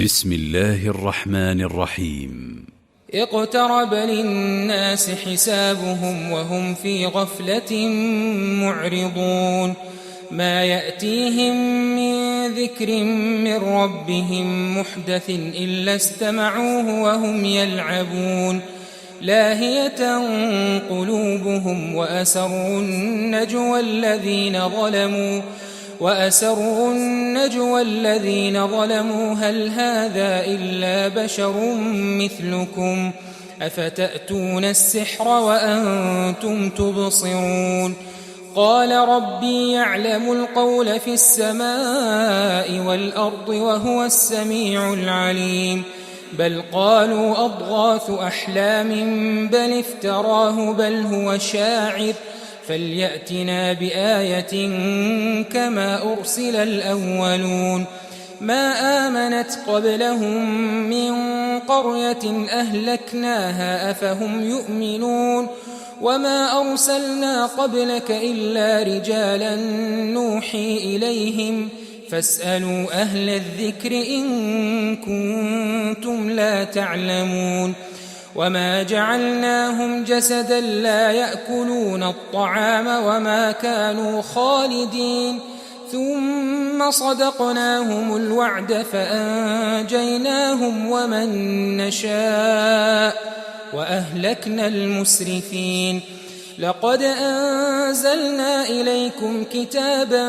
بسم الله الرحمن الرحيم. اقترب للناس حسابهم وهم في غفلة معرضون. ما يأتيهم من ذكر من ربهم محدث إلا استمعوه وهم يلعبون لاهية قلوبهم وأسروا النجوى الذين ظلموا هل هذا إلا بشر مثلكم أفتأتون السحر وأنتم تبصرون. قال ربي يعلم القول في السماء والأرض وهو السميع العليم. بل قالوا أضغاث أحلام بل افتراه بل هو شاعر فليأتنا بآية كما أرسل الأولون. ما آمنت قبلهم من قرية أهلكناها أفهم يؤمنون. وما أرسلنا قبلك إلا رجالا نوحي إليهم فاسألوا أهل الذكر إن كنتم لا تعلمون. وما جعلناهم جسدا لا يأكلون الطعام وما كانوا خالدين ثم صدقناهم الوعد فأنجيناهم ومن نشاء وأهلكنا المسرفين. لقد أنزلنا إليكم كتابا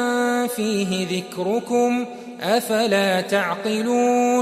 فيه ذكركم أفلا تعقلون.